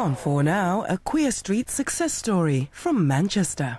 On 4 Now, a Queer Street success story from Manchester.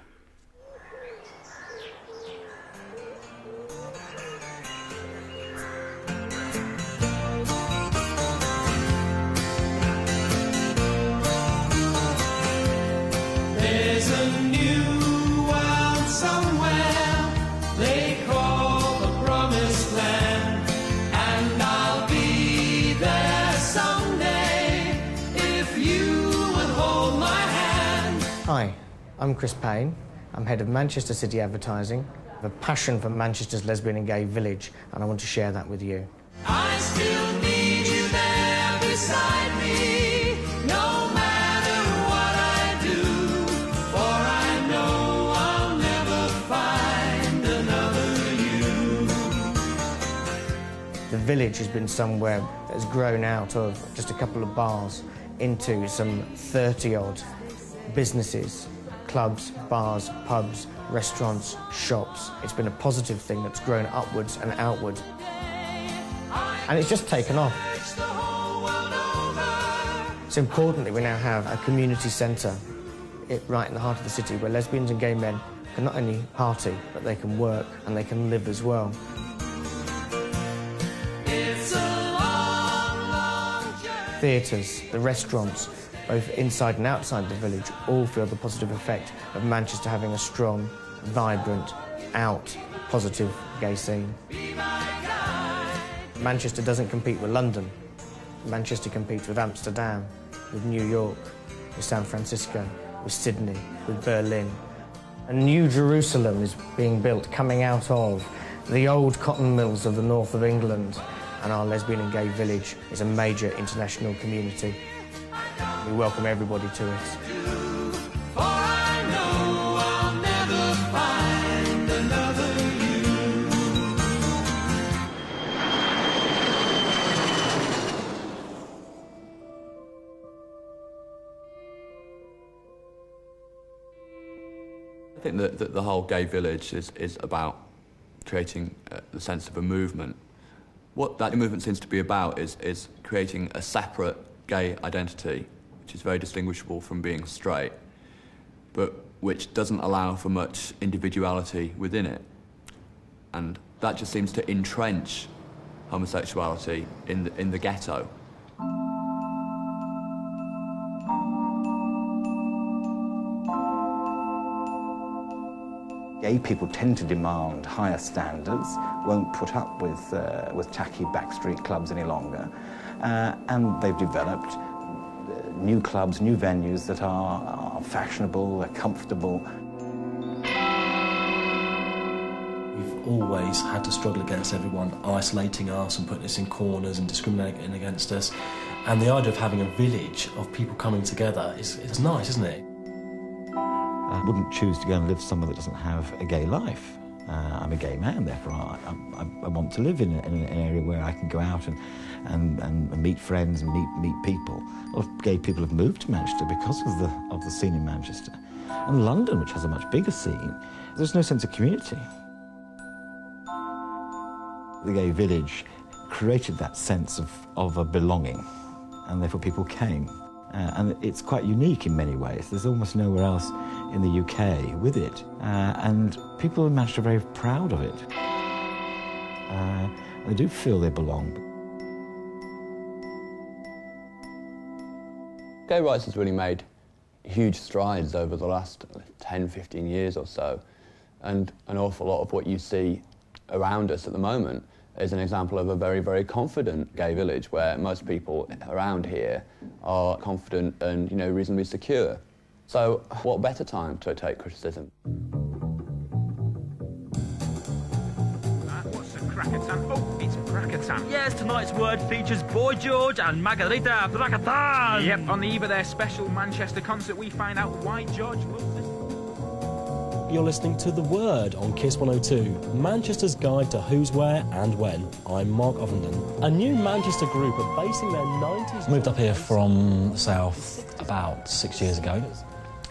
There's a new world somewhere they call the Promised Land, and I'll be there someday if you would hold my hand. Hi, I'm Chris Payne. I'm head of Manchester City Advertising. I have a passion for Manchester's lesbian and gay village, and I want to share that with you. I still need you there beside me, no matter what I do, for I know I'll never find another you. The village has been somewhere that has grown out of just a couple of bars into some 30-odd businesses, clubs, bars, pubs, restaurants, shops. It's been a positive thing that's grown upwards and outward. And it's just taken off. So importantly, we now have a community centre right in the heart of the city where lesbians and gay men can not only party, but they can work and they can live as well. It's a long, long journey. Theatres, the restaurants, both inside and outside the village, all feel the positive effect of Manchester having a strong, vibrant, positive gay scene. Manchester doesn't compete with London. Manchester competes with Amsterdam, with New York, with San Francisco, with Sydney, with Berlin. A new Jerusalem is being built, coming out of the old cotton mills of the north of England, and our lesbian and gay village is a major international community. We welcome everybody to it. For I know I'll never find another you. I think that the whole gay village is about creating the sense of a movement. What that movement seems to be about is creating a separate gay identity, which is very distinguishable from being straight, but which doesn't allow for much individuality within it. And that just seems to entrench homosexuality in the ghetto. Gay people tend to demand higher standards, won't put up with tacky backstreet clubs any longer, and they've developed new clubs, new venues that are fashionable, they're comfortable. We've always had to struggle against everyone isolating us and putting us in corners and discriminating against us. And the idea of having a village of people coming together is nice, isn't it? I wouldn't choose to go and live somewhere that doesn't have a gay life. I'm a gay man, therefore I want to live in an area where I can go out and meet friends and meet people. A lot of gay people have moved to Manchester because of the scene in Manchester. And London, which has a much bigger scene, there's no sense of community. The gay village created that sense of a belonging, and therefore people came. And it's quite unique in many ways. There's almost nowhere else in the UK with it. And people in Manchester are very proud of it. They do feel they belong. Gay rights has really made huge strides over the last 10, 15 years or so. And an awful lot of what you see around us at the moment is an example of a very, very confident gay village where most people around here are confident and, reasonably secure. So what better time to take criticism? What's a Krakatan? Oh, it's Krakatan. Yes, tonight's word features Boy George and Margarita Krakatan. Yep, on the eve of their special Manchester concert, we find out why George loves this. You're listening to The Word on KISS 102, Manchester's guide to who's, where and when. I'm Mark Ovenden. A new Manchester group are basing their 90s... Moved up here from the south about 6 years ago,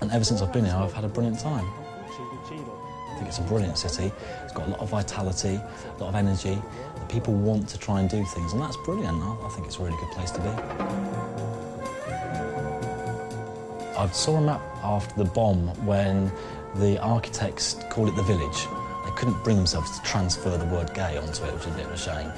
and ever since I've been here I've had a brilliant time. I think it's a brilliant city. It's got a lot of vitality, a lot of energy. People want to try and do things, and that's brilliant. I think it's a really good place to be. I saw a map after the bomb when the architects called it the village. They couldn't bring themselves to transfer the word gay onto it, which is a bit of a shame.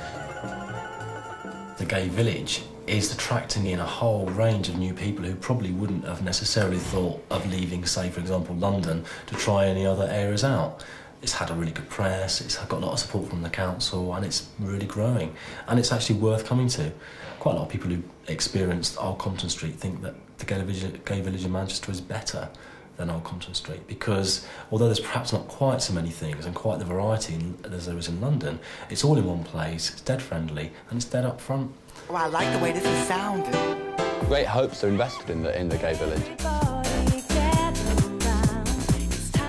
The gay village is attracting in a whole range of new people who probably wouldn't have necessarily thought of leaving, say, for example, London to try any other areas out. It's had a really good press, it's got a lot of support from the council, and it's really growing. And it's actually worth coming to. Quite a lot of people who experienced Old Compton Street think that the gay village in Manchester is better than Old Compton Street, because although there's perhaps not quite so many things and quite the variety as there is in London, it's all in one place, it's dead friendly, and it's dead up front. Oh, I like the way this is sounding. Great hopes are invested in the gay village.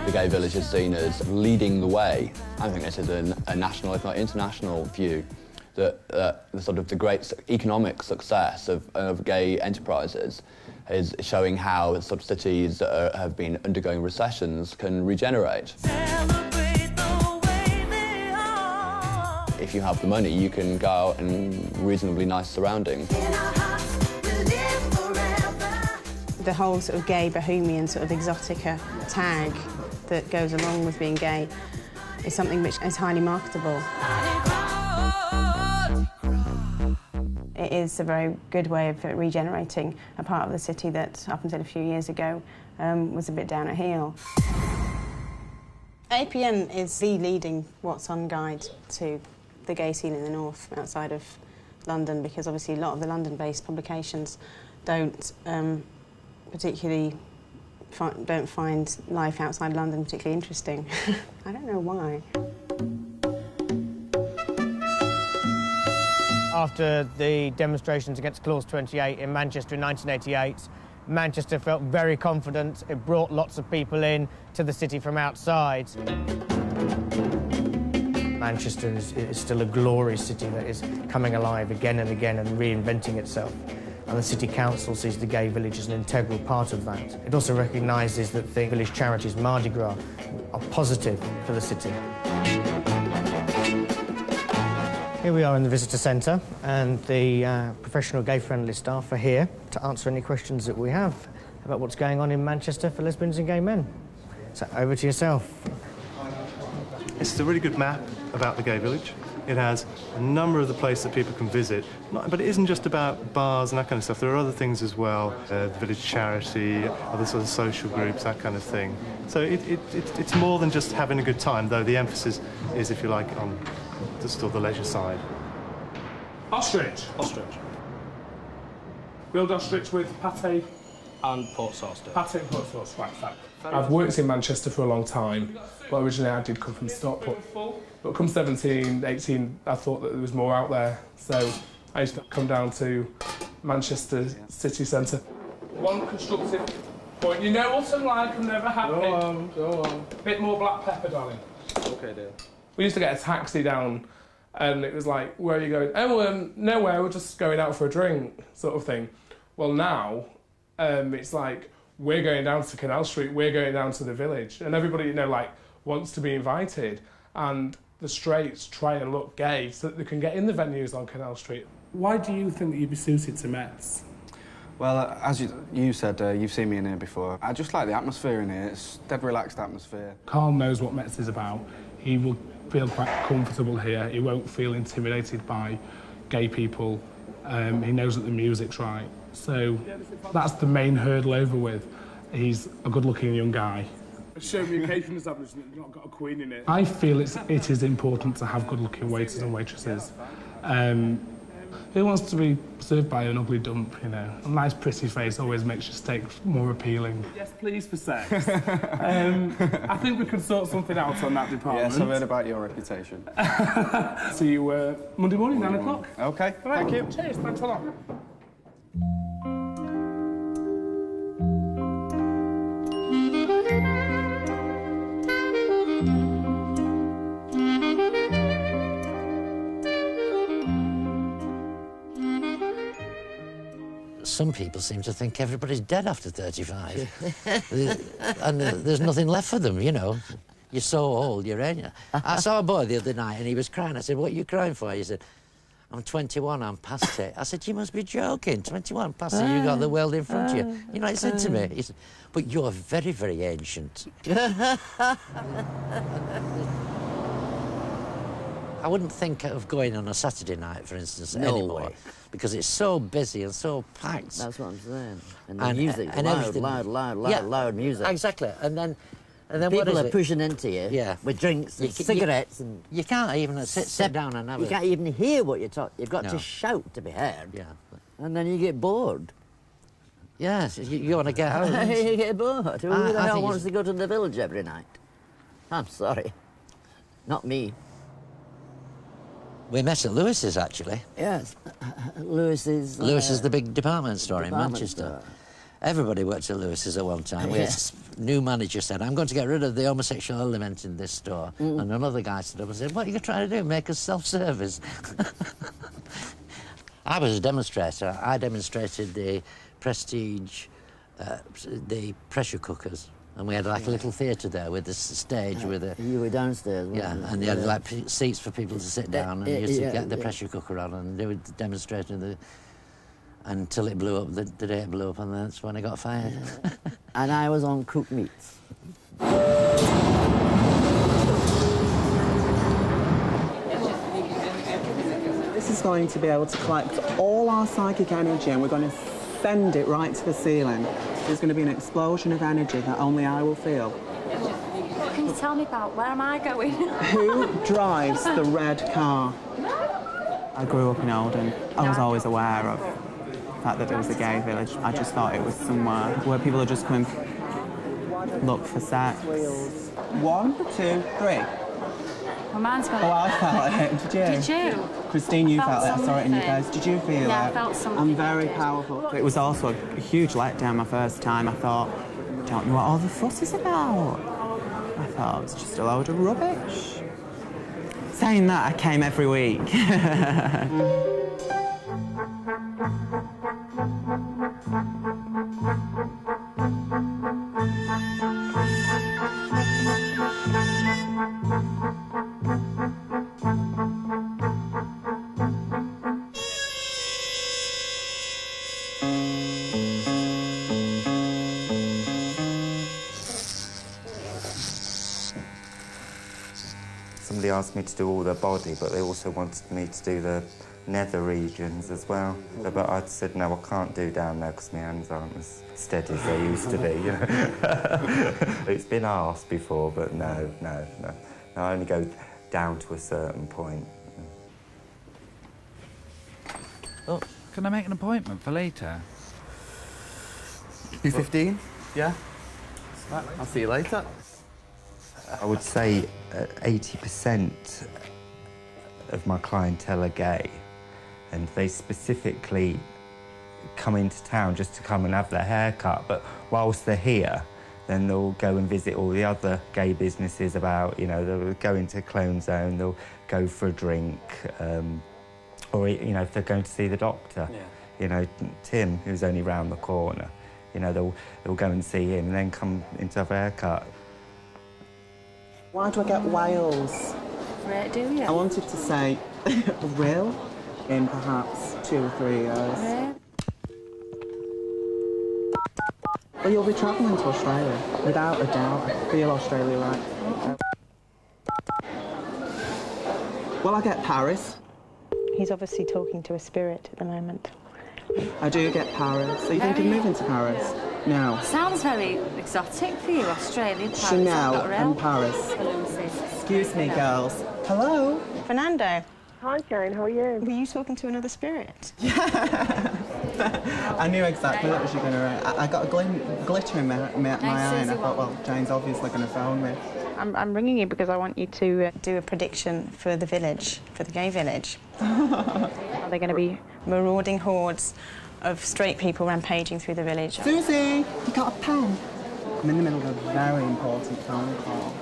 The gay village is seen as leading the way. I think this is a national, if not international, view that the great economic success of gay enterprises is showing how sort of cities that have been undergoing recessions can regenerate. If you have the money, you can go out in reasonably nice surroundings. The whole sort of gay, bohemian, sort of exotica tag that goes along with being gay is something which is highly marketable. It is a very good way of regenerating a part of the city that, up until a few years ago, was a bit down at heel. APN is the leading What's On guide to the gay scene in the north, outside of London, because obviously a lot of the London-based publications don't particularly don't find life outside London particularly interesting. I don't know why. After the demonstrations against Clause 28 in Manchester in 1988, Manchester felt very confident. It brought lots of people in to the city from outside. Manchester is still a glorious city that is coming alive again and again and reinventing itself. And the City Council sees the gay village as an integral part of that. It also recognises that the village charities Mardi Gras are positive for the city. Here we are in the visitor centre, and the professional gay-friendly staff are here to answer any questions that we have about what's going on in Manchester for lesbians and gay men. So over to yourself. It's a really good map about the gay village. It has a number of the places that people can visit, but it isn't just about bars and that kind of stuff. There are other things as well, the village charity, other sort of social groups, that kind of thing. So it's more than just having a good time, though the emphasis is, if you like, on the leisure side. Ostrich. Grilled ostrich with pâté and pork sauce. Pâté and pork sauce, right, fact. I've worked in Manchester for a long time, but originally I did come from Stockport. But come 17, 18, I thought that there was more out there, so I used to come down to Manchester city centre. One constructive point. You know what I'm like, I'm never happy. Go on. Bit more black pepper, darling. OK, dear. We used to get a taxi down, and it was like, where are you going? Oh, nowhere, we're just going out for a drink, sort of thing. Well, now, it's like, we're going down to Canal Street, we're going down to the village, and everybody, you know, like, wants to be invited, and the straights try and look gay so that they can get in the venues on Canal Street. Why do you think that you'd be suited to Mets? Well, as you said, you've seen me in here before. I just like the atmosphere in here. It's a dead relaxed atmosphere. Carl knows what Mets is about. He will feel quite comfortable here. He won't feel intimidated by gay people. He knows that the music's right. So that's the main hurdle over with. He's a good-looking young guy. Show me a catering establishment that's not got a queen in it. I feel it is important to have good-looking waiters and waitresses. Who wants to be served by an ugly dump, you know? A nice, pretty face always makes your steak more appealing. Yes, please, for sex. I think we could sort something out on that department. Yes, I've heard about your reputation. See you Monday morning, 9 o'clock. OK, right. Thank you. Cheers, thanks a lot. Some people seem to think everybody's dead after 35. And there's nothing left for them, you know. You're so old, you're in. I saw a boy the other night and he was crying. I said, what are you crying for? He said, I'm 21, I'm past it. I said, you must be joking. 21, past it, you've got the world in front of you. You know, he said to me, he said, but you're very, very ancient. I wouldn't think of going on a Saturday night, for instance, anymore, because it's so busy and so packed. That's what I'm saying. And the music, loud music. Exactly. And then people what is are it? pushing into you with drinks and cigarettes. And you can't even sit down and have You can't even hear what you're talking. You've got No. to shout to be heard. Yeah. And then you get bored. Yes, you want to get home. You get bored. Who I the hell think wants to go to the village every night? I'm sorry. Not me. We met at Lewis's, actually. Yes. Lewis's... Lewis is the big department store in department Manchester. store. Everybody worked at Lewis's at one time. We had a new manager said, I'm going to get rid of the homosexual element in this store. And another guy stood up and said, what are you trying to do, make us self-service? I was a demonstrator. I demonstrated the Prestige, the pressure cookers. And we had like a little theatre there with this stage with a... You were downstairs, Yeah, wasn't you? and you had like seats for people to sit down and you used to get the yeah. pressure cooker on and they were demonstrating until it blew up, the day it blew up, and that's when I got fired. And I was on cooked meats. This is going to be able to collect all our psychic energy and we're going to send it right to the ceiling. There's going to be an explosion of energy that only I will feel. Can you tell me about where am I going? Who drives the red car? I grew up in Oldham. I was always aware of the fact that there was a gay village. I just thought it was somewhere where people are just coming look for sex. 1, 2, 3. Well, mine's got Oh, I felt it. Did you? Did you? Christine, you felt it. I saw it in your something. face. Did you feel it? Yeah, I felt something. I'm very powerful. It was also a huge letdown my first time. I thought, don't know what all the fuss is about. I thought it was just a load of rubbish. Saying that, I came every week. Somebody asked me to do all the body, but they also wanted me to do the nether regions as well. But I said, no, I can't do down there because my hands aren't as steady as they used to be, you know. It's been asked before, but no. I only go down to a certain point. Oh, can I make an appointment for later? 2:15? Yeah? I'll see you later. I would say 80% of my clientele are gay, and they specifically come into town just to come and have their hair cut, but whilst they're here, then they'll go and visit all the other gay businesses about, you know, they'll go into Clone Zone, they'll go for a drink, or, you know, if they're going to see the doctor, you know, Tim, who's only round the corner, you know, they'll go and see him and then come into have a haircut. Why do I get Wales? Right, do you? I wanted to say real in perhaps 2 or 3 years. Right. Well, you'll be travelling to Australia, without a doubt. I feel Australia right. Well, I get Paris. He's obviously talking to a spirit at the moment. I do get Paris. Are you thinking of moving to Paris? No. Sounds very exotic for you, Australia, Paris. Chanel I've got real and Paris. Excuse me, girls. Hello? Fernando. Hi, Jane, how are you? Were you talking to another spirit? I knew exactly what you were going to... I got a glitter in my eye and I thought, well, Jane's obviously going to phone me. I'm ringing you because I want you to do a prediction for the village, for the gay village. Are there going to be marauding hordes of straight people rampaging through the village? Susie, you got a pen? I'm in the middle of a very important phone call.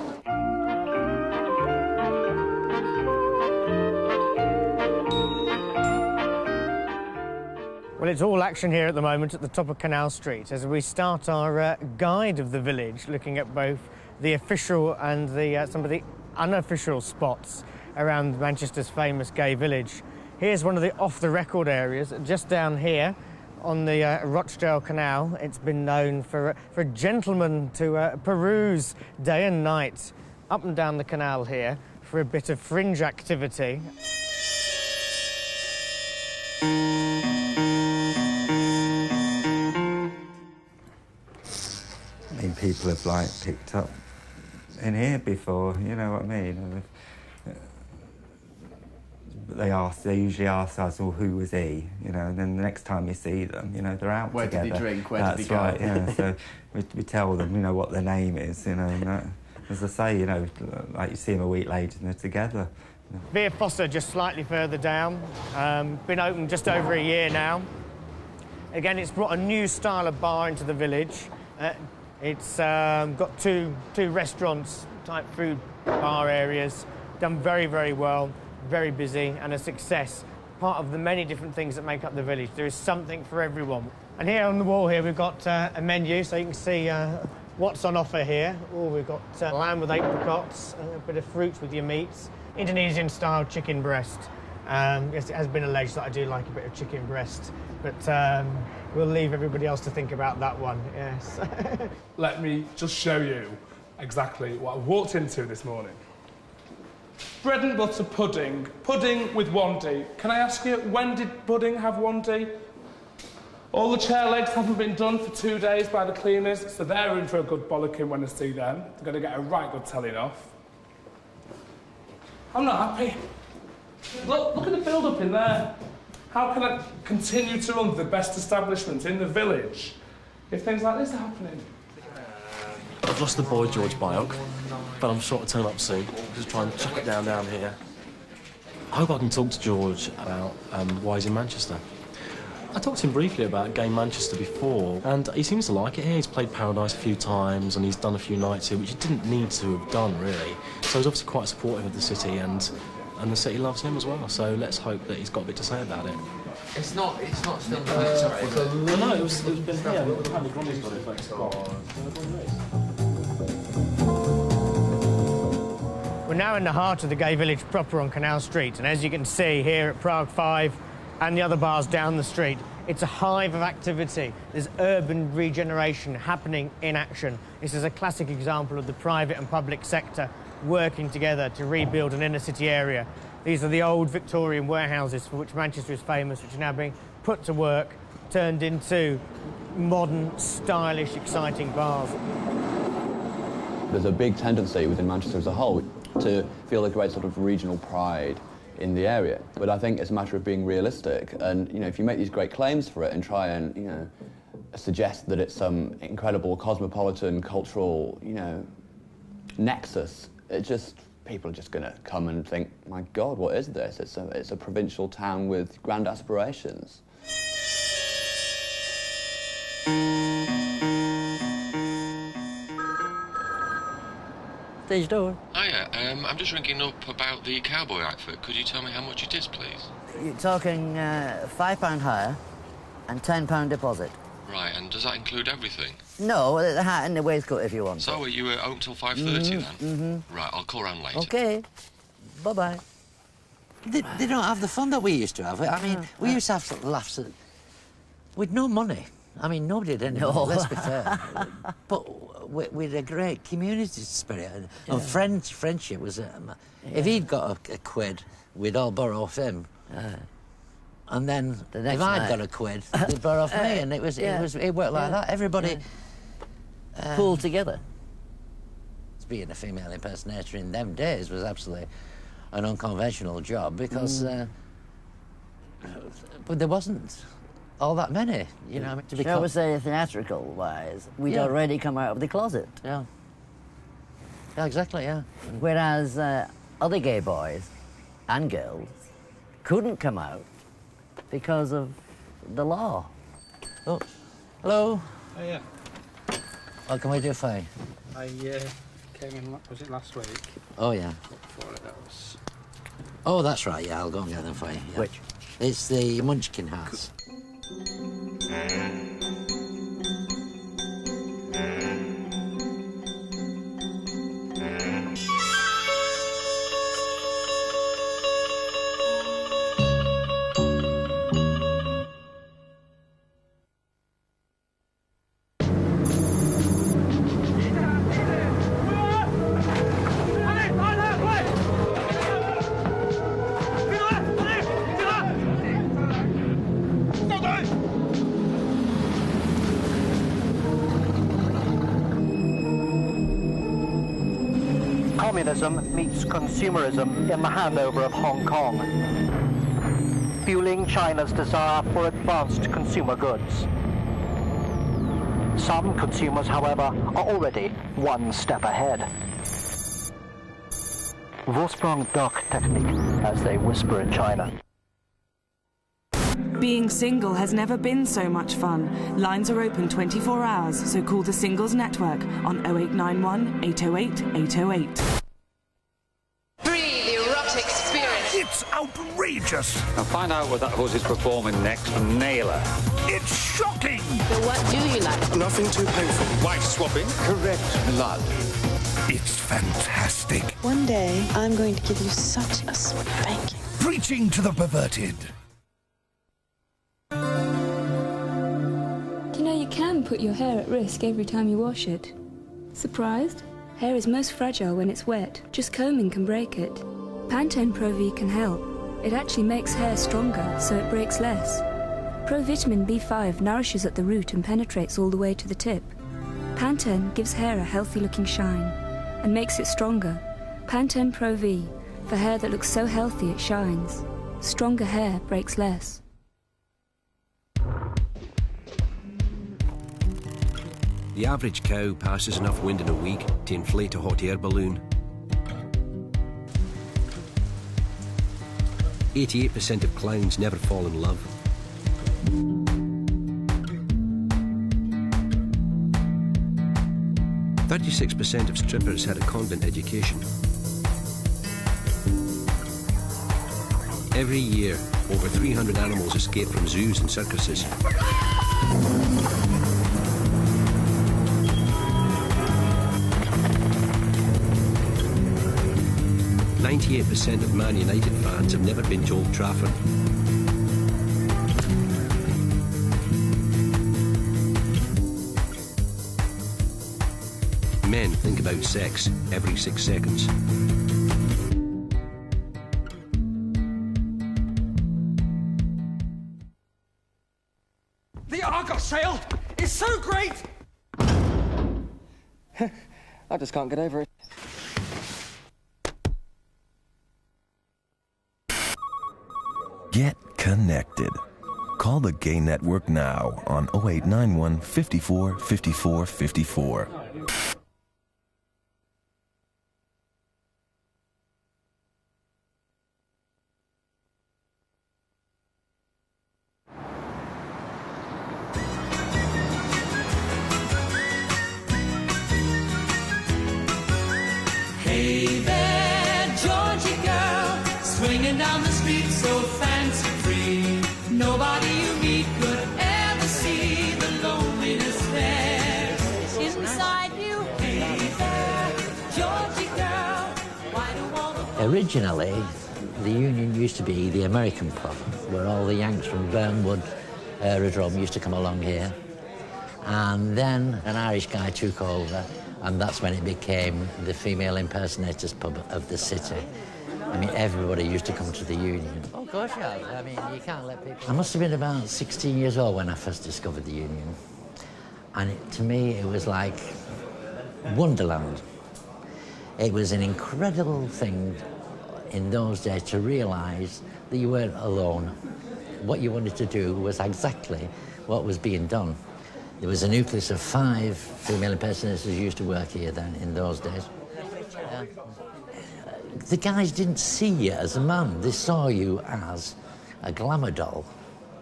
Well, it's all action here at the moment at the top of Canal Street as we start our guide of the village, looking at both the official and some of the unofficial spots around Manchester's famous gay village. Here's one of the off-the-record areas, just down here on the Rochdale Canal. It's been known for a gentleman to peruse day and night up and down the canal here for a bit of fringe activity. I mean, people have, like, picked up in here before, you know what I mean? They usually ask us, well, who was he? You know, and then the next time you see them, you know, they're out Where together. did he drink? Where That's did he go? right, yeah. So we tell them, you know, what their name is, you know, and as I say, you know, like you see them a week later and they're together. Beer Fossa just slightly further down. Been open just over a year now. Again, it's brought a new style of bar into the village. It's got two restaurants type food bar areas. Done very, very well, very busy and a success. Part of the many different things that make up the village. There is something for everyone. And here on the wall here we've got a menu so you can see what's on offer here. Oh, we've got lamb with apricots, a bit of fruit with your meats, Indonesian-style chicken breast. Yes, it has been alleged that I do like a bit of chicken breast, but we'll leave everybody else to think about that one, yes. Let me just show you exactly what I walked into this morning. Bread and butter pudding. Pudding with 1D. Can I ask you, when did pudding have 1D? All the chair legs haven't been done for 2 days by the cleaners, so they're in for a good bollocking when I see them. They're going to get a right good telling off. I'm not happy. Look at the build-up in there. How can I continue to run the best establishment in the village if things like this are happening? I've lost the Boy George bioc, but I'm sure to turn up soon. Just try and chuck it down here. I hope I can talk to George about why he's in Manchester. I talked to him briefly about Game Manchester before, and he seems to like it here. He's played Paradise a few times, and he's done a few nights here, which he didn't need to have done, really. So he's obviously quite supportive of the city, and the city loves him as well. So let's hope that he's got a bit to say about it. It's not still No, it was been here. Apparently Granny's got it next door. We're now in the heart of the gay village proper on Canal Street, and as you can see here at Prague 5 and the other bars down the street, it's a hive of activity. There's urban regeneration happening in action. This is a classic example of the private and public sector working together to rebuild an inner city area. These are the old Victorian warehouses for which Manchester is famous, which are now being put to work, turned into modern, stylish, exciting bars. There's a big tendency within Manchester as a whole to feel a great sort of regional pride in the area. But I think it's a matter of being realistic, and, you know, if you make these great claims for it and try and, you know, suggest that it's some incredible cosmopolitan cultural, you know, nexus, people are just going to come and think, my God, what is this? It's a provincial town with grand aspirations. Stage door. Hiya, I'm just ringing up about the cowboy outfit. Could you tell me how much it is, please? You're talking £5 hire and £10 deposit. Right, and does that include everything? No, the hat and the waistcoat if you want. So are you open till 5:30 then? Right, I'll call round later. OK. Bye-bye. They don't have the fun that we used to have. I mean, we used to have laughs with no money. I mean, nobody did. No. Let's be fair. But with a great community spirit and friendship was. If he'd got a quid, we'd all borrow off him. And then if I'd got a quid, they'd borrow off me, and it worked like that. Everybody pulled together. Being a female impersonator in them days was absolutely an unconventional job because, but there wasn't all that many, you know. To Shall we say, theatrical-wise, we'd already come out of the closet. Yeah. Yeah, exactly, yeah. Whereas other gay boys and girls couldn't come out because of the law. Oh, hello. Oh, yeah. What can we do for you? I came in, was it last week? Oh, yeah. For it, that was... Oh, that's right, yeah, I'll go and get them for you. Yeah. Which? It's the Munchkin hats. communism meets consumerism in the handover of Hong Kong, fueling China's desire for advanced consumer goods. Some consumers, however, are already one step ahead. Vorsprung doch Technik, as they whisper in China. Being single has never been so much fun. Lines are open 24 hours, so call the Singles Network on 0891 808 808. Breathe erotic spirit. It's outrageous. Now find out what that horse is performing next and nail her. It's shocking. So what do you like? Nothing too painful. Wife swapping? Correct blood. It's fantastic. One day, I'm going to give you such a spanking. Preaching to the perverted. Do you know you can put your hair at risk every time you wash it? Surprised? Hair is most fragile when it's wet. Just combing can break it. Pantene Pro V can help. It actually makes hair stronger, so it breaks less. Provitamin B5 nourishes at the root and penetrates all the way to the tip. Pantene gives hair a healthy-looking shine and makes it stronger. Pantene Pro V, for hair that looks so healthy it shines. Stronger hair breaks less. The average cow passes enough wind in a week to inflate a hot air balloon. 88% of clowns never fall in love. .36% of strippers had a convent education. Every year, over 300 animals escape from zoos and circuses. 98% of Man United fans have never been to Old Trafford. Men think about sex every 6 seconds. The Argos sale is so great! I just can't get over it. Get connected. Call the Gay Network now on 0891 54 54 54. Hey there, Georgie girl, swinging down the street so fancy-free. Nobody you meet could ever see the loneliness there inside you. Hey there, Georgie girl, why do all the... Originally, the Union used to be the American pub, where all the Yanks from Burnwood Aerodrome used to come along here. And then an Irish guy took over, and that's when it became the female impersonators pub of the city. I mean, everybody used to come to the Union. Oh, of course you have. I mean, you can't let people... I must have been about 16 years old when I first discovered the Union. And to me, it was like Wonderland. It was an incredible thing in those days to realise that you weren't alone. What you wanted to do was exactly what was being done. There was a nucleus of 5 female impersonators who used to work here then, in those days. The guys didn't see you as a man. They saw you as a glamour doll.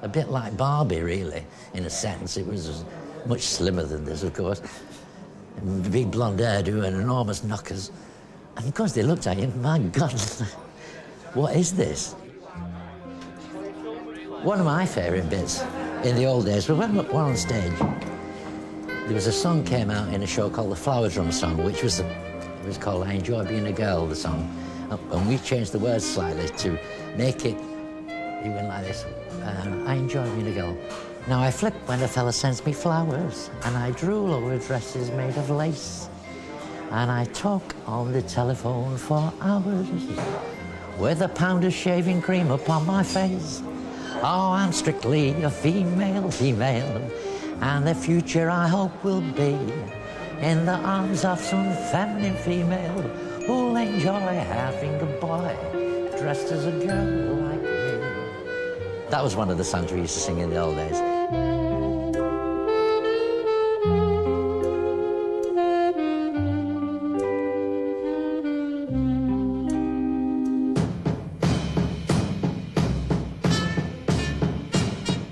A bit like Barbie, really, in a sense. It was much slimmer than this, of course. And big blonde hairdo and enormous knockers. And of course they looked at you and, my God, what is this? One of my favourite bits in the old days, when we're on stage, there was a song came out in a show called the Flower Drum Song, which was, it was called I Enjoy Being a Girl, the song. And we changed the words slightly to make it, it went like this, I enjoy being a girl. Now I flip when a fella sends me flowers, and I drool over dresses made of lace. And I talk on the telephone for hours, with a pound of shaving cream upon my face. Oh, I'm strictly a female, and the future I hope will be in the arms of some feminine female who'll enjoy having a boy dressed as a girl like me. That was one of the songs we used to sing in the old days.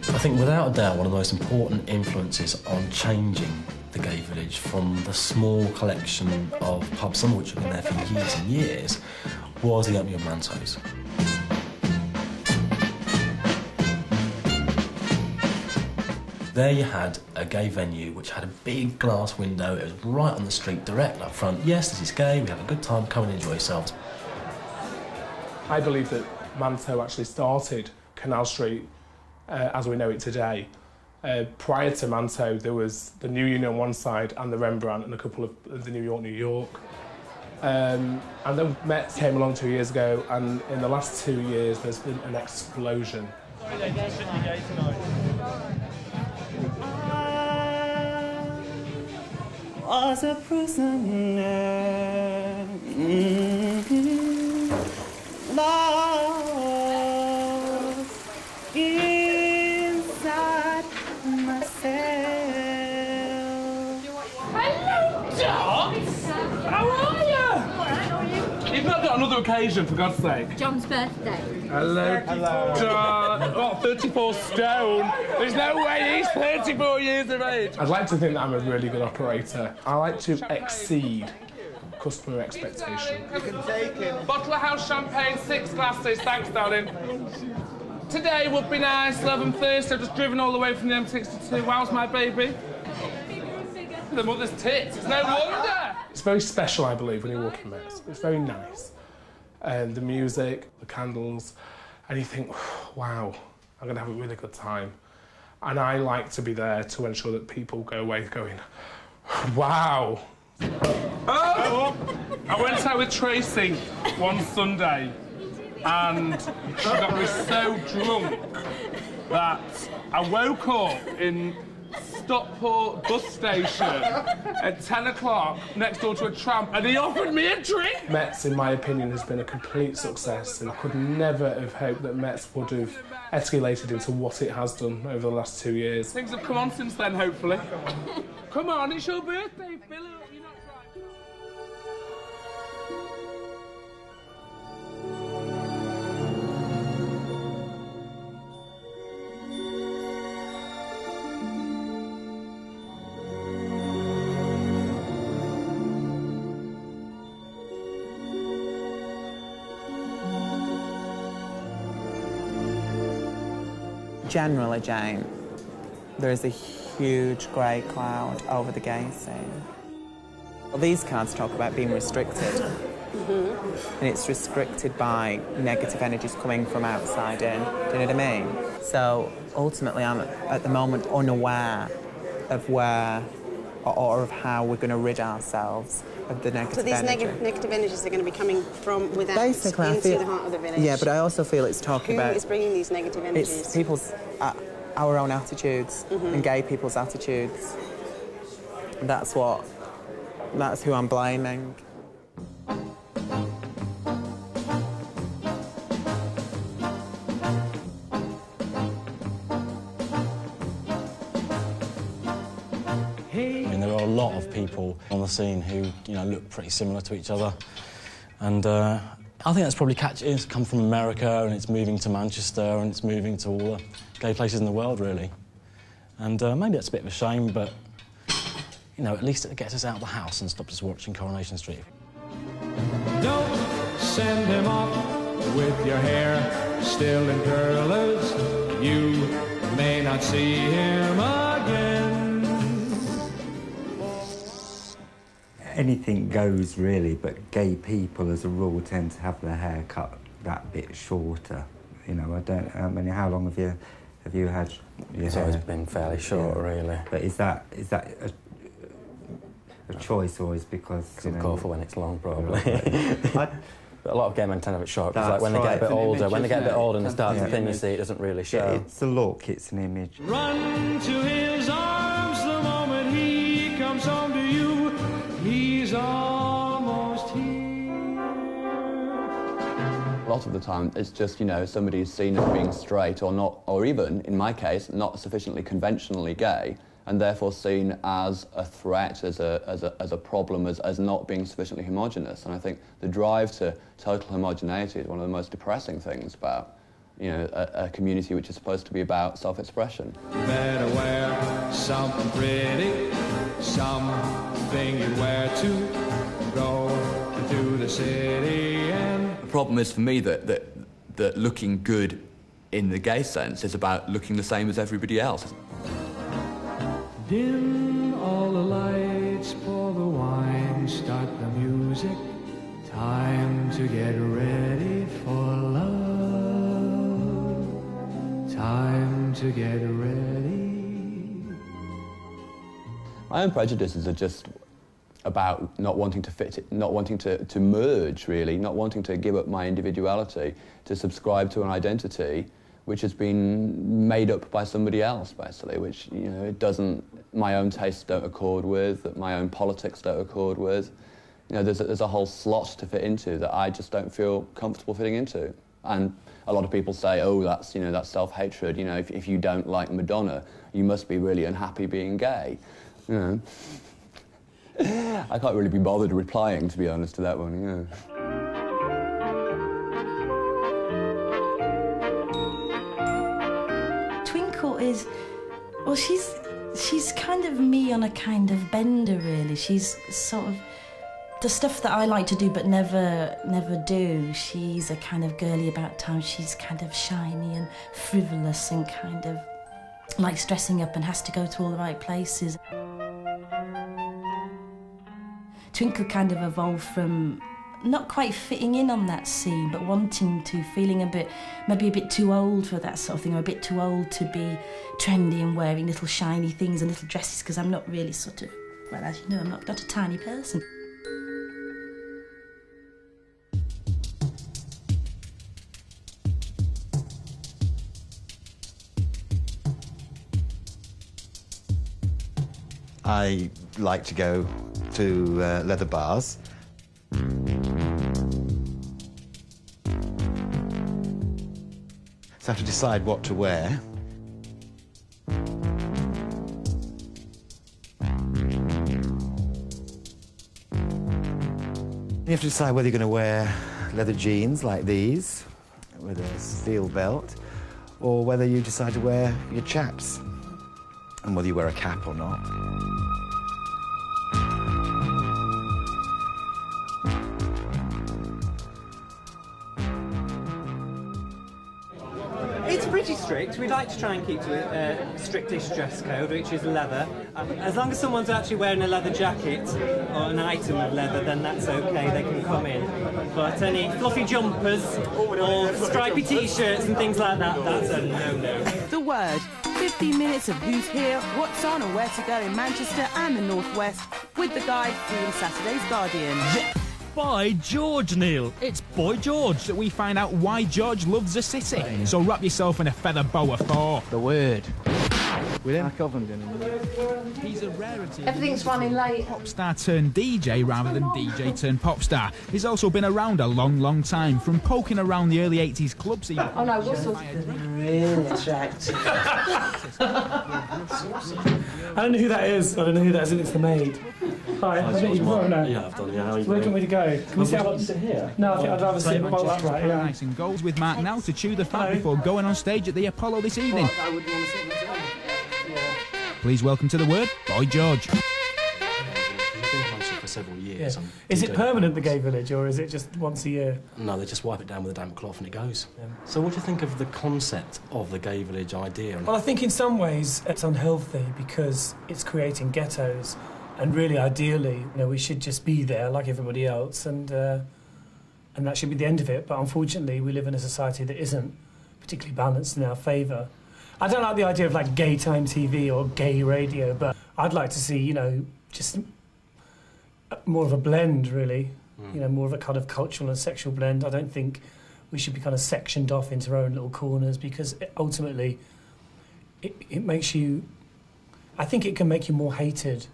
I think without a doubt one of the most important influences on changing the gay village from the small collection of pubs, some of which have been there for years and years, was the opening of Manto's. There you had a gay venue which had a big glass window, it was right on the street, direct up front. Yes, this is gay, we have a good time, come and enjoy yourselves. I believe that Manto actually started Canal Street as we know it today. Prior to Manto, there was the New Union on one side and the Rembrandt and a couple of the New York. And then Metz came along 2 years ago, and in the last 2 years there's been an explosion. Was a prisoner, lost inside myself. Hello, John! How are you? You've not got another occasion, for God's sake. John's birthday. Hello, John. What, 34 stone? There's no way he's 34 years of age. I'd like to think that I'm a really good operator. I like to exceed customer expectation. You can take him. Bottle of house champagne, 6 glasses. Thanks, darling. Today would be nice, love and thirst. I've just driven all the way from the M62. How's my baby? The mother's tits. It's no wonder. It's very special, I believe, when you walk in Metz. It's very nice. And the music, the candles, and you think, wow, I'm going to have a really good time. And I like to be there to ensure that people go away going, wow. Oh! I went out with Tracy one Sunday, and she got me so drunk that I woke up in Stockport bus station at 10 o'clock next door to a tramp, and he offered me a drink. Metz, in my opinion, has been a complete success, and I could never have hoped that Metz would have escalated into what it has done over the last 2 years. Things have come on since then, hopefully. Come on, it's your birthday, Billy. You're not trying. Generally, Jane, there is a huge grey cloud over the gay scene. Well, these cards talk about being restricted, and it's restricted by negative energies coming from outside in. Do you know what I mean? So ultimately, I'm at the moment unaware of where or of how we're going to rid ourselves of the negative energy. So these negative energies are going to be coming from without Basically, into the heart of the village. Yeah, but I also feel it's talking about... Who is bringing these negative energies? It's people's... our own attitudes and gay people's attitudes. That's who I'm blaming. There are a lot of people on the scene who, look pretty similar to each other, and I think that's probably it's come from America, and it's moving to Manchester, and it's moving to all the gay places in the world, really. And maybe that's a bit of a shame, but at least it gets us out of the house and stops us watching Coronation Street. Don't send him off with your hair still in curlers. You may not see him again. Anything goes, really, but gay people, as a rule, tend to have their hair cut that bit shorter. I don't... how long have you had your It's hair? always been fairly short, really. But is that a choice, or is because... Go for when it's long, probably. Right. But a lot of gay men tend to have it short, because That's when they get a bit right. older, when they get a bit older and they It's start an to thin, you image. see, it doesn't really show. Yeah, it's a look, it's an image. Run to his arms the moment he comes home to you. He's almost here. lot of the time it's just, you know, somebody who's seen as being straight or not, or even, in my case, not sufficiently conventionally gay, and therefore seen as a threat, as a problem, as not being sufficiently homogenous. And I think the drive to total homogeneity is one of the most depressing things about, you know, a community which is supposed to be about self-expression. You better wear something pretty, something you wear to go to the city. And the problem is for me that looking good in the gay sense is about looking the same as everybody else. dim all the lights, pour the wine, start the music. Time to get ready for love. Time to get ready. My own prejudices are just about not wanting to fit it, not wanting to merge, really, not wanting to give up my individuality, to subscribe to an identity which has been made up by somebody else, basically, which, you know, it doesn't, my own tastes don't accord with, that my own politics don't accord with. You know, there's a whole slot to fit into that I just don't feel comfortable fitting into. And a lot of people say, oh, that's, you know, that's self-hatred. You know, if you don't like Madonna, you must be really unhappy being gay. You know. I can't really be bothered replying, to be honest, to that one, yeah. Twinkle is, well, she's kind of me on a kind of bender, really. She's sort of the stuff that I like to do but never do. She's a kind of girly about town. She's kind of shiny and frivolous and kind of likes dressing up and has to go to all the right places. Twinkle kind of evolved from not quite fitting in on that scene, but wanting to, feeling maybe a bit too old for that sort of thing, or a bit too old to be trendy and wearing little shiny things and little dresses, because I'm not really sort of, well, as you know, I'm not a tiny person. I like to go to leather bars. So I have to decide what to wear. You have to decide whether you're going to wear leather jeans like these with a steel belt, or whether you decide to wear your chaps, and whether you wear a cap or not. It's pretty strict. We like to try and keep to a strictish dress code, which is leather. As long as someone's actually wearing a leather jacket or an item of leather, then that's okay, they can come in. But any fluffy jumpers or stripy t-shirts and things like that, that's a no-no. The Word. 15 minutes of who's here, what's on and where to go in Manchester and the North West with the guide from Saturday's Guardian. Yeah. By George, Neil. It's Boy George that we find out why George loves the city. So wrap yourself in a feather boa for The Word. With him? He's a rarity. Everything's running late. Pop star turned DJ rather than DJ turned pop star. He's also been around a long time, from poking around the early 80s club scene. Oh no, Russell. Really attractive. I don't know who that is. I think it's the maid. Hi, I think you've got now. Yeah, I've done, yeah. How are you Where do you want me to go? Can we sit up? Sit here? No, I think I'd rather sit bolt upright, yeah. Nice and goals with Mark now to chew the fat before going on stage at the Apollo this evening. I would want to sit next to him. Please welcome to The Word, Boy George. I've been hosting for several years. Yeah. Is it permanent, the Gay Village, or is it just once a year? No, they just wipe it down with a damp cloth and it goes. Yeah. So what do you think of the concept of the Gay Village idea? Well, I think in some ways it's unhealthy because it's creating ghettos, and really, ideally, you know, we should just be there like everybody else, and that should be the end of it. But unfortunately, we live in a society that isn't particularly balanced in our favour. I don't like the idea of like gay time TV or gay radio, but I'd like to see, you know, just more of a blend, really. You know, more of a kind of cultural and sexual blend. I don't think we should be kind of sectioned off into our own little corners, because ultimately it makes you, I think it can make you more hated.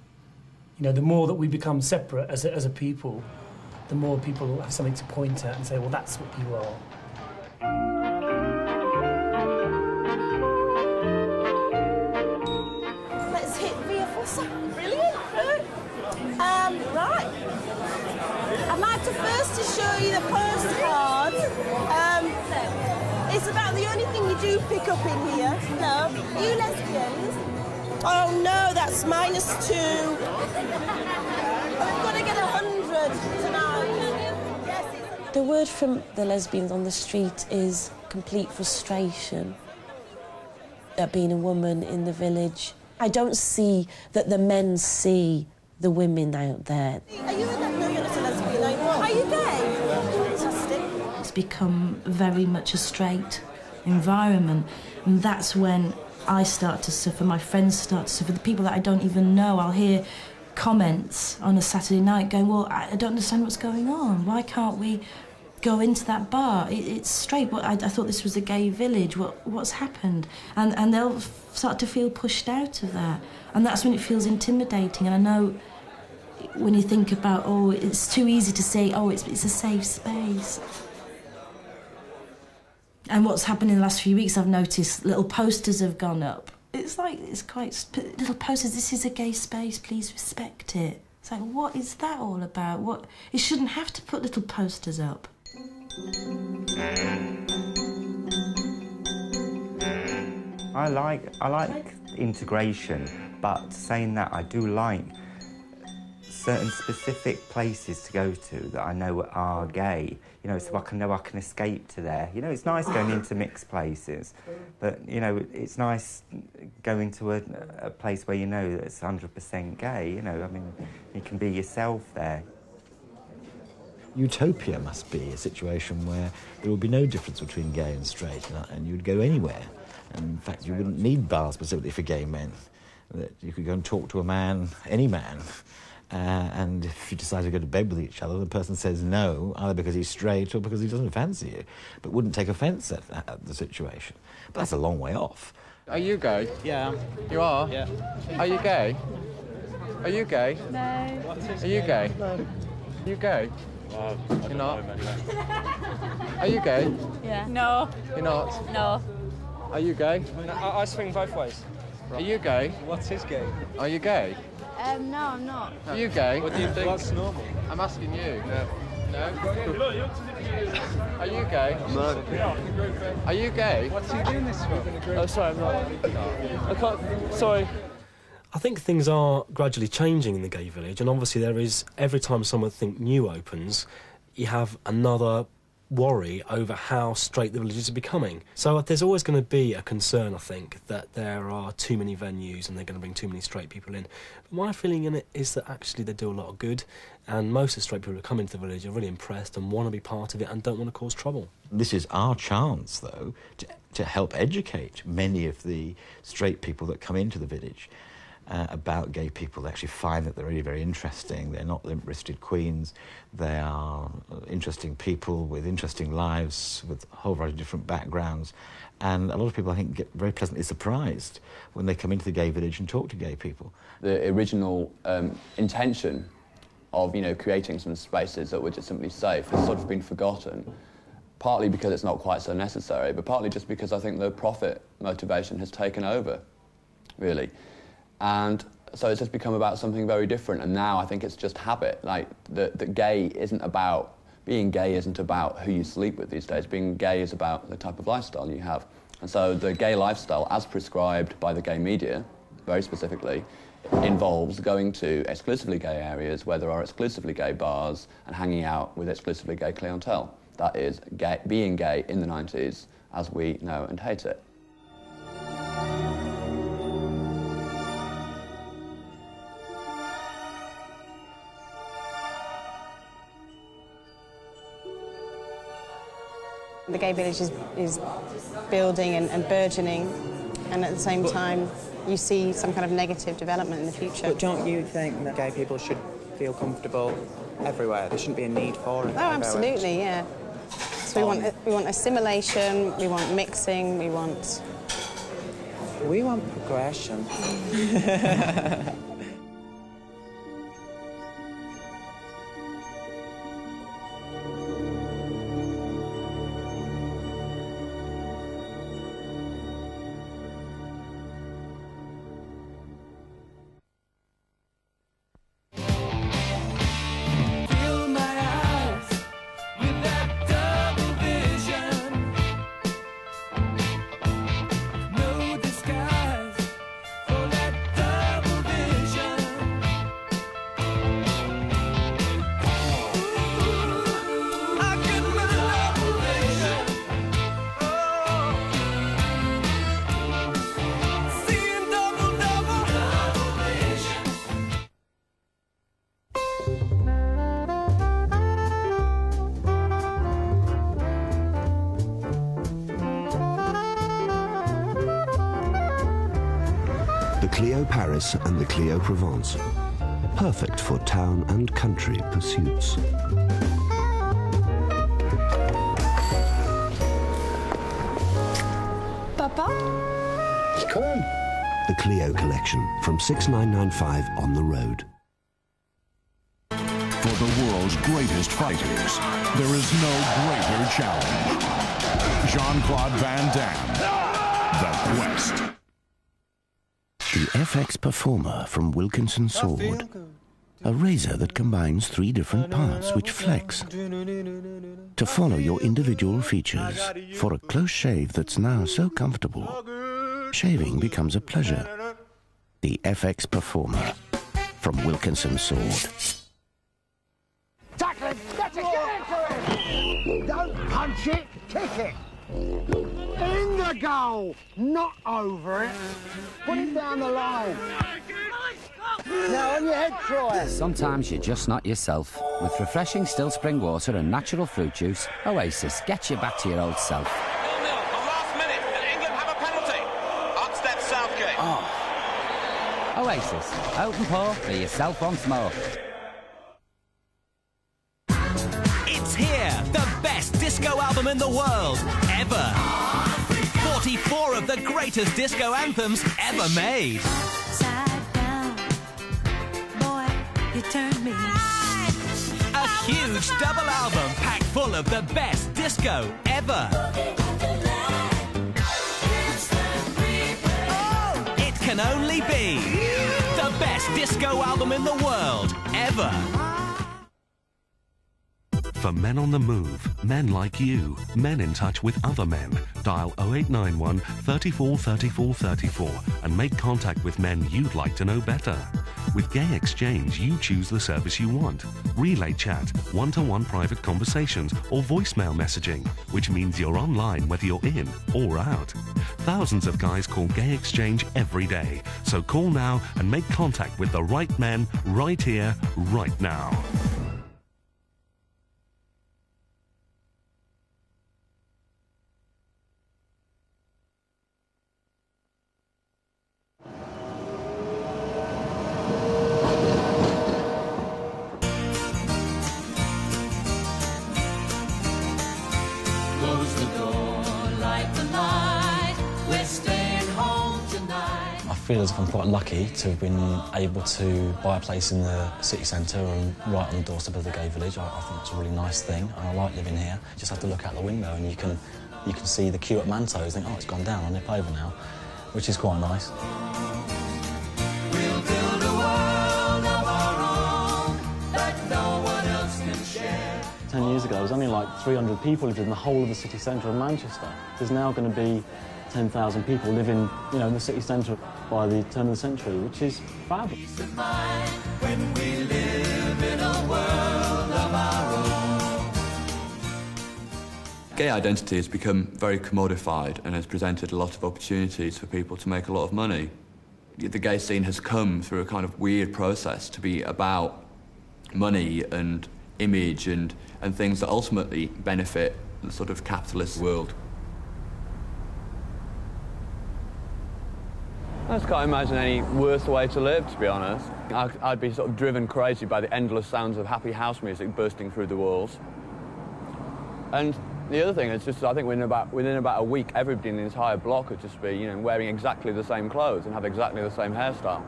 You know, the more that we become separate as a people, the more people have something to point at and say, well, that's what you are. to first show you the postcard. It's about the only thing you do pick up in here. No, you lesbians. Oh no, that's -2. I've got to get 100 tonight. The word from the lesbians on the street is complete frustration at being a woman in the village. I don't see that the men see the women out there. Are you a no, you're not a lesbian, are you? Are you gay? Fantastic. It's become very much a straight environment, and that's when I start to suffer, my friends start to suffer, the people that I don't even know. I'll hear comments on a Saturday night going, well, I don't understand what's going on. Why can't we go into that bar? It's straight, but I thought this was a gay village. What's happened? And they'll start to feel pushed out of that. And that's when it feels intimidating. And I know when you think about, oh, it's too easy to say, oh, it's a safe space. And what's happened in the last few weeks, I've noticed little posters have gone up. It's quite little posters, this is a gay space, please respect it. It's like, what is that all about? It shouldn't have to put little posters up. I like integration, but saying that, I do like certain specific places to go to that I know are gay, you know, so I know I can escape to there. You know, it's nice going into mixed places, but, you know, it's nice going to a place where you know that it's 100% gay, you know, I mean, you can be yourself there. Utopia must be a situation where there would be no difference between gay and straight, and you'd go anywhere. And in fact, you wouldn't need bars specifically for gay men. That you could go and talk to a man, any man, and if you decide to go to bed with each other, the person says no, either because he's straight or because he doesn't fancy you, but wouldn't take offence at the situation. But that's a long way off. Are you gay? Yeah. You are? Yeah. Are you gay? Are you gay? No. Are you gay? No. Are you gay? You're not? Are you gay? Yeah. No. You're not? No. Are you gay? No, I swing both ways. Are you gay? What is gay? Are you gay? No, I'm not. Are you gay? What do you think? What's normal? I'm asking you. No? Are you gay? No. Are you gay? What's he doing this for? Oh, sorry, I'm not. I can't... Sorry. I think things are gradually changing in the gay village, and obviously there is, every time something new opens, you have another worry over how straight the villages are becoming. So there's always going to be a concern, I think, that there are too many venues and they're going to bring too many straight people in. But my feeling in it is that actually they do a lot of good, and most of the straight people who come into the village are really impressed and want to be part of it and don't want to cause trouble. This is our chance, though, to help educate many of the straight people that come into the village about gay people. They actually find that they're really very interesting. They're not limp-wristed queens. They are interesting people with interesting lives, with a whole variety of different backgrounds. And a lot of people, I think, get very pleasantly surprised when they come into the gay village and talk to gay people. The original intention of, you know, creating some spaces that were just simply safe has sort of been forgotten, partly because it's not quite so necessary, but partly just because I think the profit motivation has taken over, really. And so it's just become about something very different, and now I think it's just habit. Like, that gay isn't about... Being gay isn't about who you sleep with these days. Being gay is about the type of lifestyle you have. And so the gay lifestyle, as prescribed by the gay media, very specifically, involves going to exclusively gay areas where there are exclusively gay bars and hanging out with exclusively gay clientele. That is being gay in the 90s as we know and hate it. The gay village is building and burgeoning, and at the same time you see some kind of negative development in the future. But don't you think that gay people should feel comfortable everywhere? There shouldn't be a need for it. Oh, absolutely, yeah. So we want assimilation, we want mixing, we want progression. Fill my eyes Paris and the Clio Provence. Perfect for town and country pursuits. Papa? Come on. The Clio Collection from $6,995 on the road. For the world's greatest fighters, there is no greater challenge. Jean-Claude Van Damme, The Quest. The FX Performer from Wilkinson Sword. A razor that combines 3 different parts which flex to follow your individual features for a close shave that's now so comfortable. Shaving becomes a pleasure. The FX Performer from Wilkinson Sword. Tackle him! Get it! Get into him! Don't punch it, kick it! In the goal, not over it. Put it down the line. Now on your head, Troy. Sometimes you're just not yourself. With refreshing still spring water and natural fruit juice, Oasis gets you back to your old self. Oasis, open pour for yourself once more. It's here, the best disco album in the world, ever. 44 of the greatest disco anthems ever made. Side down, boy, you turned me. A huge double album packed full of the best disco ever. Oh, it can only be the best disco album in the world ever. For men on the move, men like you, men in touch with other men, dial 0891 34 34 34 and make contact with men you'd like to know better. With Gay Exchange, you choose the service you want. Relay chat, one-to-one private conversations, or voicemail messaging, which means you're online whether you're in or out. Thousands of guys call Gay Exchange every day, so call now and make contact with the right men right here, right now. Close the door, light the light. We're staying home tonight. I feel as if I'm quite lucky to have been able to buy a place in the city centre and right on the doorstep of the gay village. I think it's a really nice thing, and I like living here. You just have to look out the window and you can see the queue at Manto's and think, oh, it's gone down, I'll nip over now, which is quite nice. We'll build a world of our own that no one else can share. 10 years ago, there was only like 300 people living in the whole of the city centre of Manchester. There's now going to be 10,000 people living, you know, in the city centre by the turn of the century, which is fabulous. When we live in a world of our own. Gay identity has become very commodified and has presented a lot of opportunities for people to make a lot of money. The gay scene has come through a kind of weird process to be about money and image and things that ultimately benefit the sort of capitalist world. I just can't imagine any worse way to live, to be honest. I'd be sort of driven crazy by the endless sounds of happy house music bursting through the walls. And the other thing is just, I think within about a week, everybody in the entire block would just be, you know, wearing exactly the same clothes and have exactly the same hairstyle.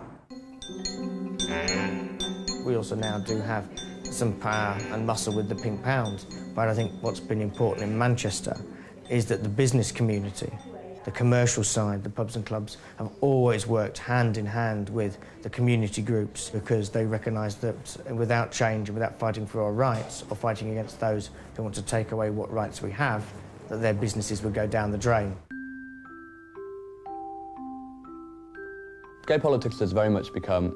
We also now do have some power and muscle with the Pink Pound, but I think what's been important in Manchester is that the business community, the commercial side, the pubs and clubs, have always worked hand in hand with the community groups because they recognise that without change and without fighting for our rights or fighting against those who want to take away what rights we have, that their businesses would go down the drain. Gay politics has very much become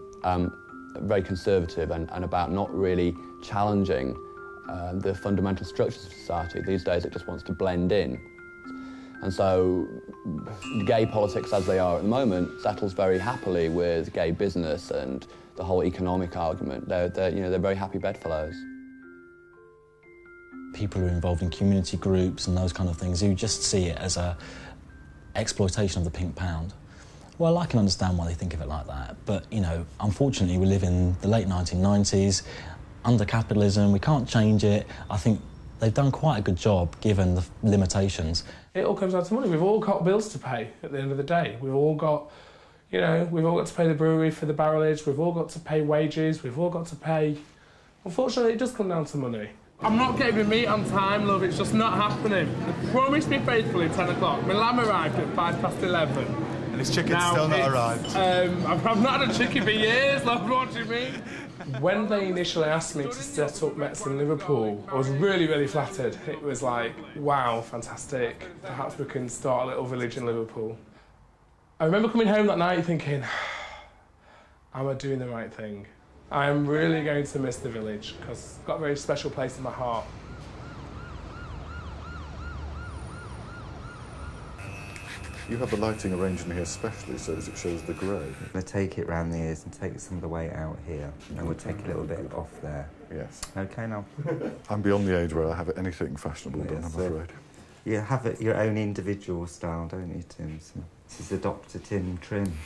very conservative and about not really challenging the fundamental structures of society. These days it just wants to blend in. And so gay politics as they are at the moment settles very happily with gay business and the whole economic argument. They're very happy bedfellows. People who are involved in community groups and those kind of things who just see it as a exploitation of the Pink Pound. Well, I can understand why they think of it like that, but, you know, unfortunately we live in the late 1990s, under capitalism, we can't change it. I think they've done quite a good job given the limitations. It all comes down to money. We've all got bills to pay at the end of the day. We've all got, you know, we've all got to pay the brewery for the barrelage, we've all got to pay wages, we've all got to pay... Unfortunately, it does come down to money. I'm not getting my meat on time, love, it's just not happening. They promised me faithfully 10 o'clock. My lamb arrived at 11:05. And his chicken's still not arrived. I've not had a chicken for years, love, what do you mean? When they initially asked me to set up Mets in Liverpool, I was really, really flattered. It was like, wow, fantastic. Perhaps we can start a little village in Liverpool. I remember coming home that night thinking, am I doing the right thing? I am really going to miss the village because it's got a very special place in my heart. You have the lighting arranged in here specially so as it shows the grey. We'll take it round the ears and take some of the weight out here, and we'll take a little bit off there. Yes. Okay, now. I'm beyond the age where I have anything fashionable done, I'm afraid. You have it, your own individual style, don't you, Tim? So this is the Dr. Tim trim.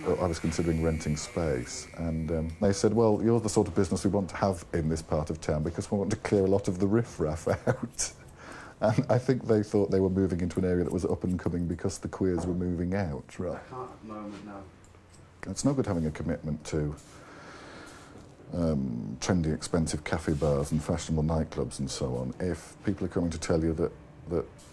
Well, I was considering renting space, and they said, well, you're the sort of business we want to have in this part of town because we want to clear a lot of the riffraff out. And I think they thought they were moving into an area that was up and coming because the queers were moving out, right? I can't at the moment, no. It's no good having a commitment to trendy, expensive cafe bars and fashionable nightclubs and so on if people are coming to tell you that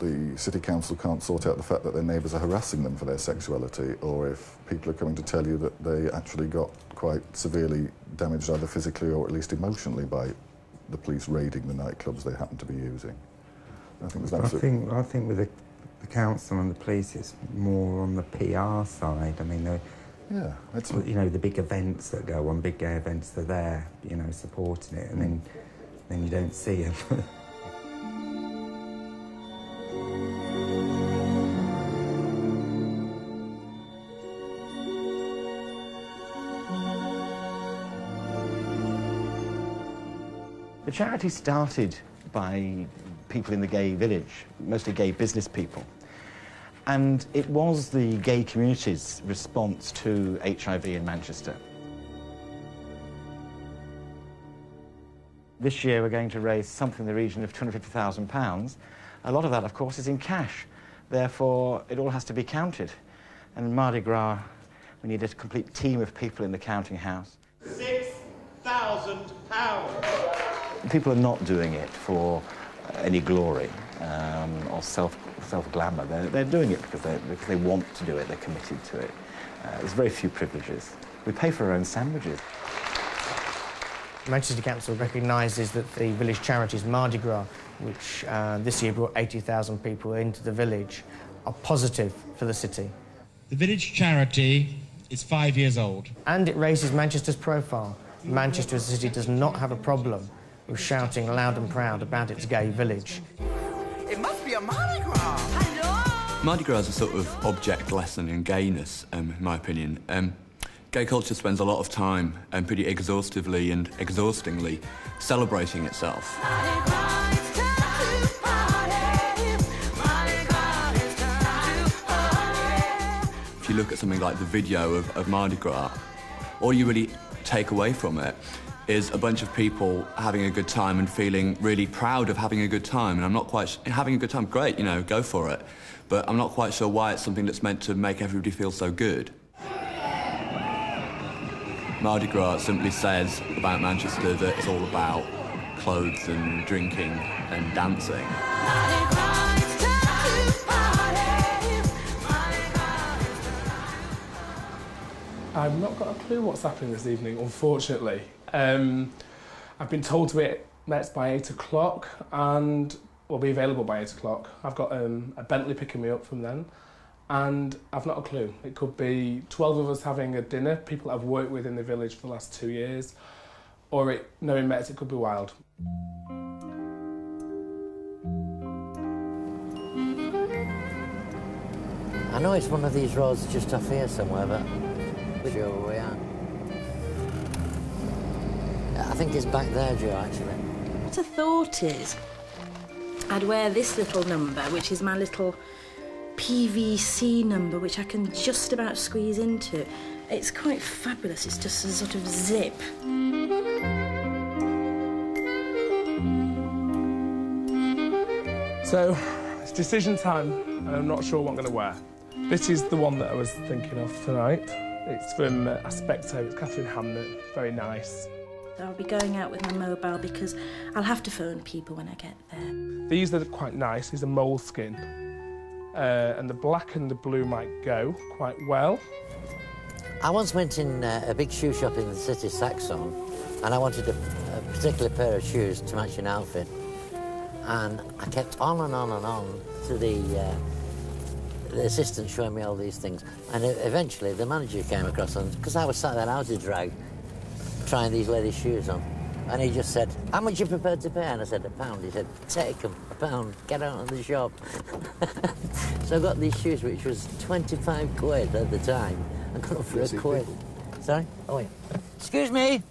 the city council can't sort out the fact that their neighbours are harassing them for their sexuality, or if people are coming to tell you that they actually got quite severely damaged either physically or at least emotionally by the police raiding the nightclubs they happen to be using. I think with the council and the police, it's more on the PR side. I mean, it's you know, the big events that go on, big gay events, they're there, you know, supporting it, and then you don't see them. The charity started by people in the gay village, mostly gay business people. And it was the gay community's response to HIV in Manchester. This year we're going to raise something in the region of £250,000. A lot of that, of course, is in cash. Therefore, it all has to be counted. And in Mardi Gras, we need a complete team of people in the counting house. £6,000. People are not doing it for any glory or self-glamour. They're doing it because they want to do it, they're committed to it. There's very few privileges. We pay for our own sandwiches. Manchester Council recognises that the village charities Mardi Gras, which this year brought 80,000 people into the village, are positive for the city. The village charity is 5 years old. And it raises Manchester's profile. Manchester as a city does not have a problem with shouting loud and proud about its gay village. It must be a Mardi Gras. Hello. Mardi Gras is a sort of object lesson in gayness, in my opinion. Gay culture spends a lot of time, pretty exhaustively and exhaustingly, celebrating itself. If you look at something like the video of Mardi Gras, all you really take away from it is a bunch of people having a good time and feeling really proud of having a good time. And I'm not quite... having a good time, great, you know, go for it. But I'm not quite sure why it's something that's meant to make everybody feel so good. Mardi Gras simply says about Manchester that it's all about clothes and drinking and dancing. I've not got a clue what's happening this evening, unfortunately. I've been told to be at Mets by 8 o'clock and will be available by 8 o'clock. I've got a Bentley picking me up from then, and I've not a clue. It could be 12 of us having a dinner, people I've worked with in the village for the last 2 years, or knowing Mets, it could be wild. I know it's one of these roads just off here somewhere, but we're sure where we are. I think it's back there, Joe, actually. What I thought is I'd wear this little number, which is my little PVC number, which I can just about squeeze into. It's quite fabulous. It's just a sort of zip. So, it's decision time, and I'm not sure what I'm going to wear. This is the one that I was thinking of tonight. It's from Aspecto, it's Catherine Hamnett, very nice. I'll be going out with my mobile because I'll have to phone people when I get there. These are quite nice, these are moleskin. And the black and the blue might go quite well. I once went in a big shoe shop in the city, Saxon, and I wanted a particular pair of shoes to match an outfit. And I kept on and on and on to the assistant showing me all these things. And eventually the manager came across them, because I was sat there out of drag, trying these ladies' shoes on. And he just said, how much are you prepared to pay? And I said, £1. He said, take them, £1, get out of the shop. So I got these shoes, which was 25 quid at the time. I got them for a quid. Sorry? Oh, wait. Excuse me.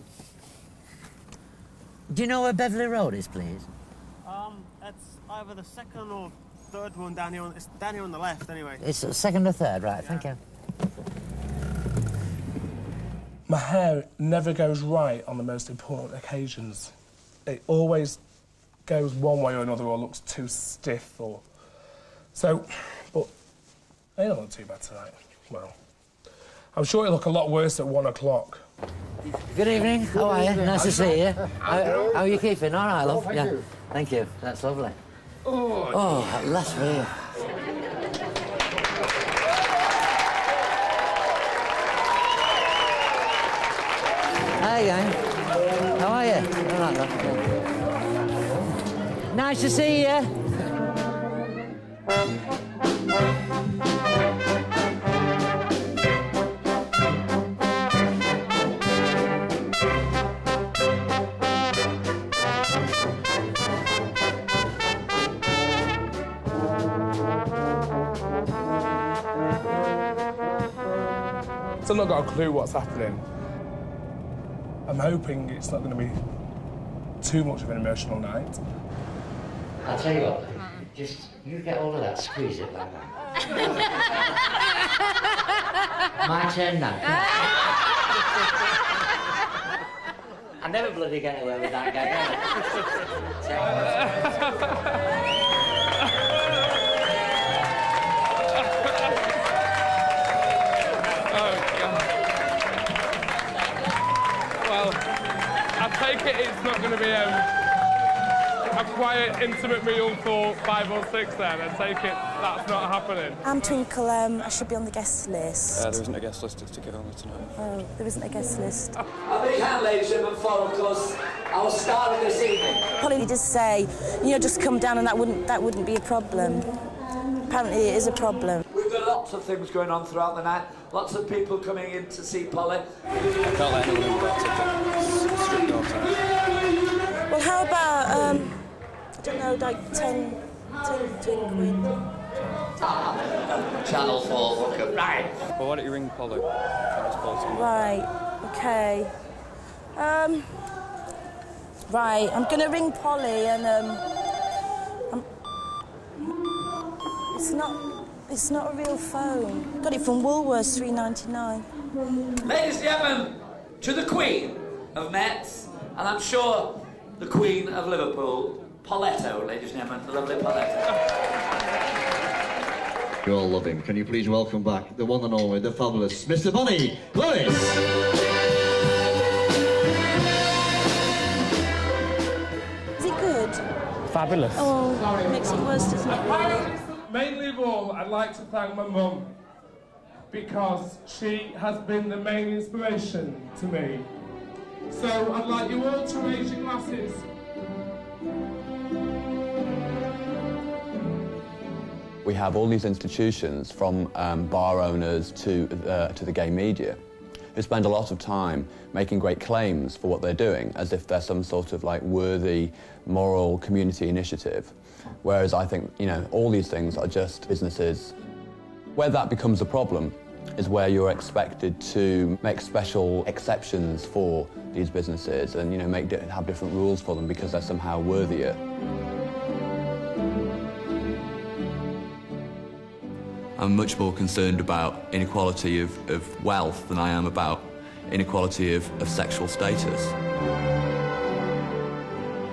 Do you know where Beverley Road is, please? It's either the second or third one down here. It's down here on the left, anyway. It's the second or third, right, thank you. My hair never goes right on the most important occasions. It always goes one way or another, or looks too stiff, or... So, but they don't look too bad tonight. Well, I'm sure it'll look a lot worse at 1 o'clock. Good evening, how are you? Nice to see you. How are you keeping? All right, love? Thank you. Thank you, that's lovely. Oh, at last we're here. Hi, gang. How are you? All right, love. Yeah. Nice to see you. Still not got a clue what's happening. I'm hoping it's not going to be too much of an emotional night. I'll tell you what, just you get all of that, squeeze it like that. My turn now. I never bloody get away with that gag, I take it it's not going to be a quiet, intimate meal for 5 or 6 then. I take it that's not happening. I'm Twinkle, I should be on the guest list. There isn't a guest list to get on with tonight. Oh, there isn't a guest list. A big hand, ladies and gentlemen, for, of course, our star of this evening. Polly did say, you know, just come down and that wouldn't be a problem. Apparently it is a problem. We've got lots of things going on throughout the night. Lots of people coming in to see Polly. I can't let anyone in without ticket. Strict door time. Well, how about, I don't know, like 10 quid? Channel 4, welcome. Right. Well, why don't you ring Polly? Right, OK. Right, I'm going to ring Polly and, It's not a real phone. Got it from Woolworths, $3.99. Ladies and gentlemen, to the Queen of Metz, and I'm sure the Queen of Liverpool, Pauletto, ladies and gentlemen, the lovely Pauletto. You all love him. Can you please welcome back the one and only, the fabulous Mr. Bonnie Lewis? Is it good? Fabulous. Oh, it makes it worse, doesn't it? Really? Mainly of all, I'd like to thank my mum because she has been the main inspiration to me. So I'd like you all to raise your glasses. We have all these institutions, from bar owners to the gay media, who spend a lot of time making great claims for what they're doing, as if they're some sort of like worthy, moral community initiative. Whereas I think, you know, all these things are just businesses. Where that becomes a problem is where you're expected to make special exceptions for these businesses and, you know, have different rules for them because they're somehow worthier. I'm much more concerned about inequality of wealth than I am about inequality of sexual status.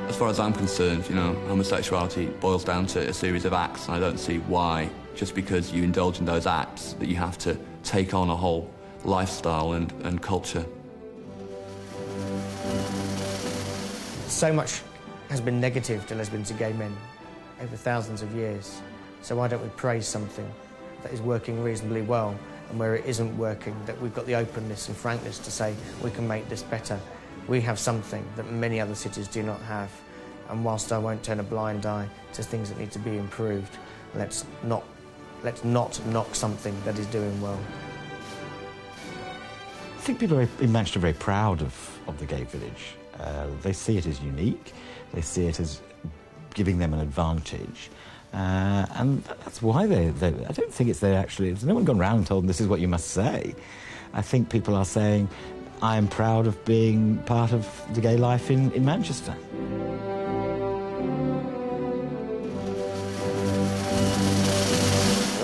As far as I'm concerned, you know, homosexuality boils down to a series of acts, and I don't see why, just because you indulge in those acts, that you have to take on a whole lifestyle and culture. So much has been negative to lesbians and gay men over thousands of years. So why don't we praise something that is working reasonably well, and where it isn't working, that we've got the openness and frankness to say we can make this better. We have something that many other cities do not have, and whilst I won't turn a blind eye to things that need to be improved, let's not knock something that is doing well. I think people in Manchester are very proud of the gay village. They see it as unique, they see it as giving them an advantage, and that's why I don't think it's there's no one gone round and told them this is what you must say. I think people are saying, I am proud of being part of the gay life in Manchester.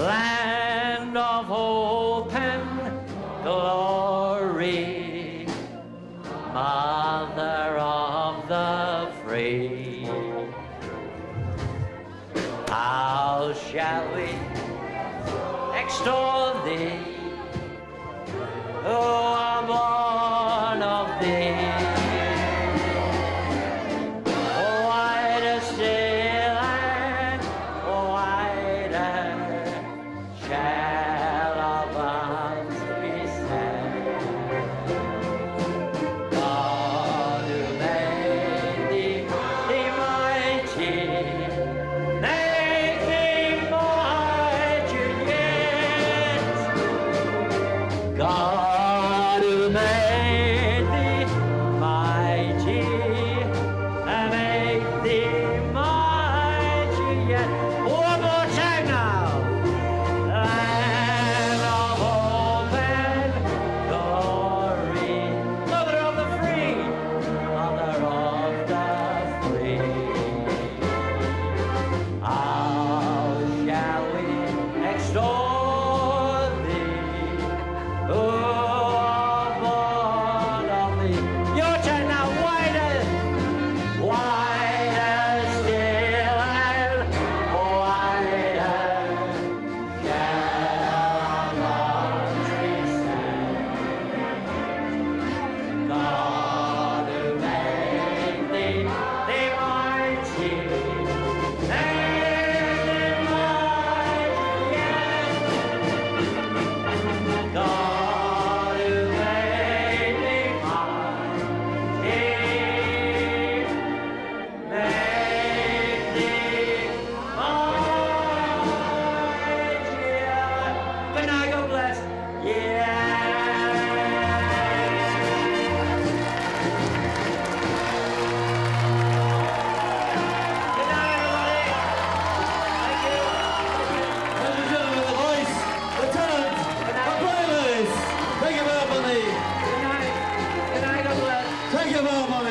Land of hope and glory, mother of the free, how shall we extol thee, who are born of thee? Whiter still and whiter shall our bonds be set. God who made thee mighty, make thee mighty yet. God who made thee mighty, and make thee mighty yet. One more time now. Land of hope and glory, mother of the free, mother of the free. How shall we extol thee, who are born of thee? Your turn now, wider still and wider shall our trees stand. God who made thee mighty, make thee mighty yet. God who made thee mighty, make thee mighty. Good night, God bless. Thank you very much.